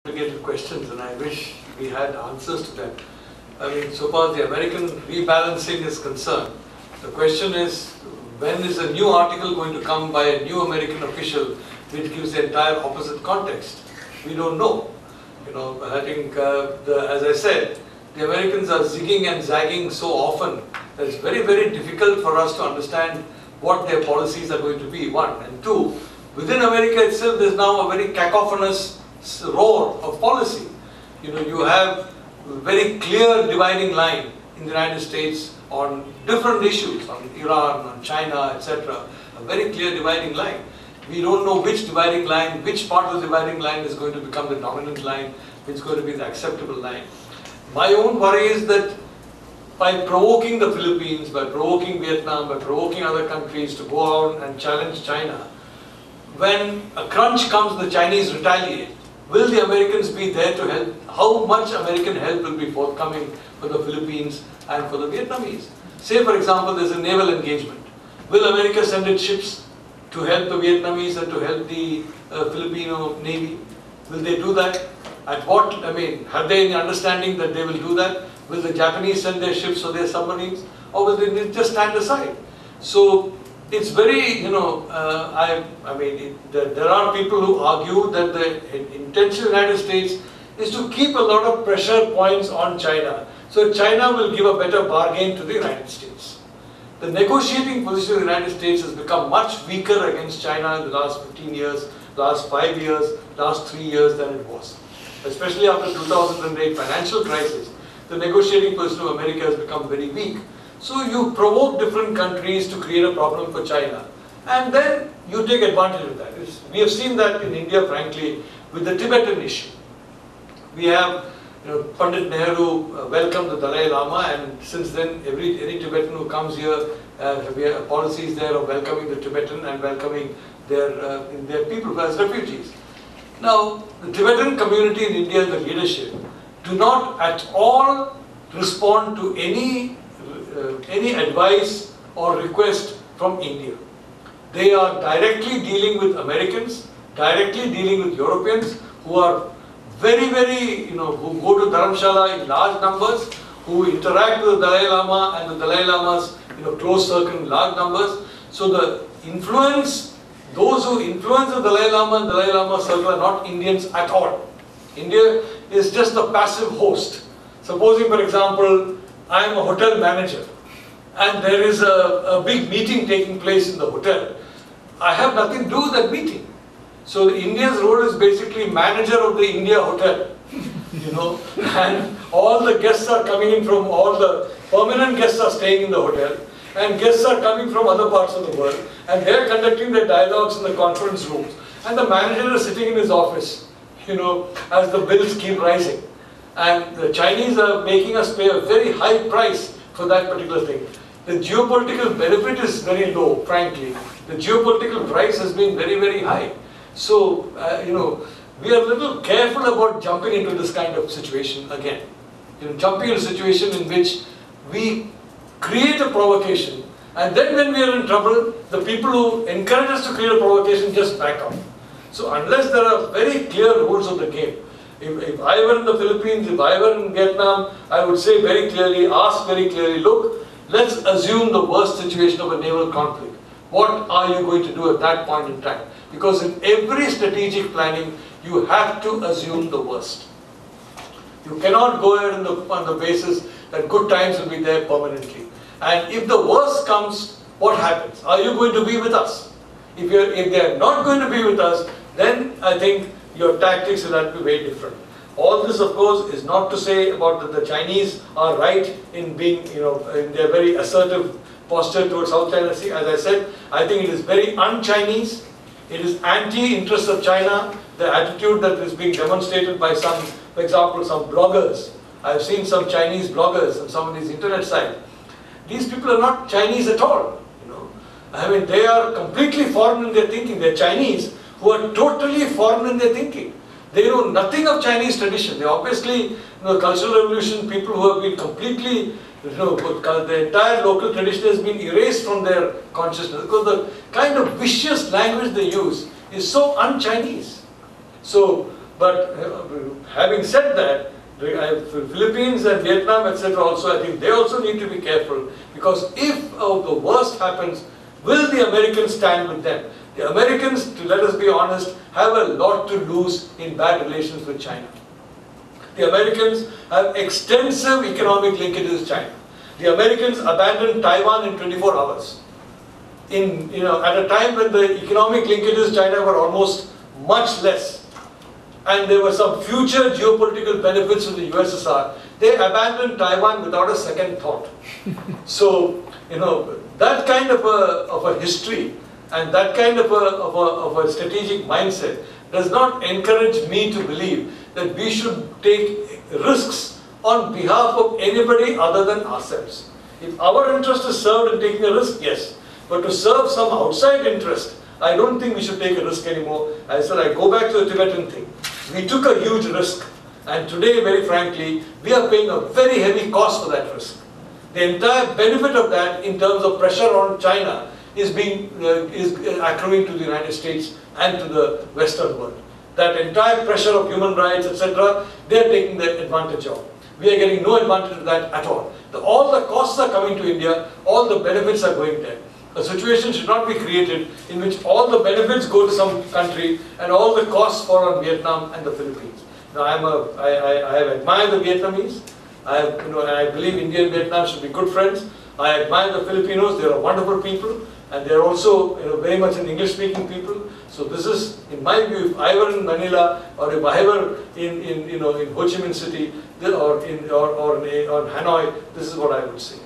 complicated questions, and I wish we had answers to them. I mean, so far as the American rebalancing is concerned, the question is, when is a new article going to come by a new American official which gives the entire opposite context? We don't know. You know, I think, as I said, the Americans are zigging and zagging so often that it's very, very difficult for us to understand what their policies are going to be, one. And two, within America itself, there's now a very cacophonous roar of policy. You know, you have a very clear dividing line in the United States on different issues, on Iran, on China, etc. A very clear dividing line. We don't know which dividing line, which part of the dividing line is going to become the dominant line, which is going to be the acceptable line. My own worry is that by provoking the Philippines, by provoking Vietnam, by provoking other countries to go out and challenge China, when a crunch comes, the Chinese retaliate. Will the Americans be there to help? How much American help will be forthcoming for the Philippines and for the Vietnamese? Say, for example, there's a naval engagement. Will America send its ships to help the Vietnamese and to help the Filipino Navy? Will they do that? At what, I mean, have they any understanding that they will do that? Will the Japanese send their ships or their submarines? Or will they just stand aside? So, it's very, you know, there are people who argue that the intention of the United States is to keep a lot of pressure points on China. So China will give a better bargain to the United States. The negotiating position of the United States has become much weaker against China in the last 15 years, last 5 years, last 3 years than it was. Especially after 2008 financial crisis, the negotiating position of America has become very weak. So you provoke different countries to create a problem for China, and then you take advantage of that. We have seen that in India, frankly, with the Tibetan issue. We have, you know, Pandit Nehru welcomed the Dalai Lama, and since then, any Tibetan who comes here, we have policies there of welcoming the Tibetan and welcoming their people as refugees. Now, the Tibetan community in India, the leadership, do not at all respond to any advice or request from India. They are directly dealing with Americans, directly dealing with Europeans who are very, very, you know, who go to Dharamshala in large numbers, who interact with the Dalai Lama and the Dalai Lama's, you know, close circle in large numbers. So the influence, those who influence the Dalai Lama and Dalai Lama circle are not Indians at all. India is just a passive host. Supposing, for example, I am a hotel manager and there is a big meeting taking place in the hotel. I have nothing to do with that meeting. So India's role is basically manager of the India hotel, you know, and all the guests are coming in from, all the permanent guests are staying in the hotel, and guests are coming from other parts of the world, and they are conducting their dialogues in the conference rooms, and the manager is sitting in his office, you know, as the bills keep rising. And the Chinese are making us pay a very high price for that particular thing. The geopolitical benefit is very low, frankly. The geopolitical price has been very, very high. So, you know, we are a little careful about jumping into this kind of situation again. You know, jumping into a situation in which we create a provocation, and then when we are in trouble, the people who encourage us to create a provocation just back off. So unless there are very clear rules of the game, if I were in the Philippines, if I were in Vietnam, I would say very clearly, ask very clearly, look, let's assume the worst situation of a naval conflict. What are you going to do at that point in time? Because in every strategic planning, you have to assume the worst. You cannot go ahead on the basis that good times will be there permanently. And if the worst comes, what happens? Are you going to be with us? If they are not going to be with us, then I think your tactics will have to be very different. All this, of course, is not to say about that the Chinese are right in being, you know, in their very assertive posture towards South China Sea. As I said, I think it is very un-Chinese. It is anti-interest of China. The attitude that is being demonstrated by some, for example, some bloggers. I have seen some Chinese bloggers on some of these internet sites. These people are not Chinese at all. You know, I mean, they are completely foreign in their thinking. They are Chinese who are totally foreign in their thinking. They know nothing of Chinese tradition. They obviously, you know, Cultural Revolution, people who have been completely, you know, the entire local tradition has been erased from their consciousness because the kind of vicious language they use is so un-Chinese. So But having said that, the Philippines and Vietnam, etc. also, I think they also need to be careful, because if the worst happens, will the Americans stand with them? The Americans, to let us be honest, have a lot to lose in bad relations with China. The Americans have extensive economic linkages with China. The Americans abandoned Taiwan in 24 hours. At a time when the economic linkages with China were almost much less, and there were some future geopolitical benefits to the USSR, they abandoned Taiwan without a second thought. So, that kind of a history and that kind of a strategic mindset does not encourage me to believe that we should take risks on behalf of anybody other than ourselves. If our interest is served in taking a risk, yes. But to serve some outside interest, I don't think we should take a risk anymore. I said, I go back to the Tibetan thing. We took a huge risk, and today, very frankly, we are paying a very heavy cost for that risk. The entire benefit of that, in terms of pressure on China, is accruing to the United States and to the Western world. That entire pressure of human rights, etc., they are taking the advantage of. We are getting no advantage of that at all. All the costs are coming to India, all the benefits are going there. A situation should not be created in which all the benefits go to some country and all the costs fall on Vietnam and the Philippines. Now, I have admired the Vietnamese. I believe India and Vietnam should be good friends. I admire the Filipinos. They are wonderful people, and they are also very much an English-speaking people. So this is, in my view, if I were in Manila or if I were in Ho Chi Minh City or Hanoi, this is what I would say.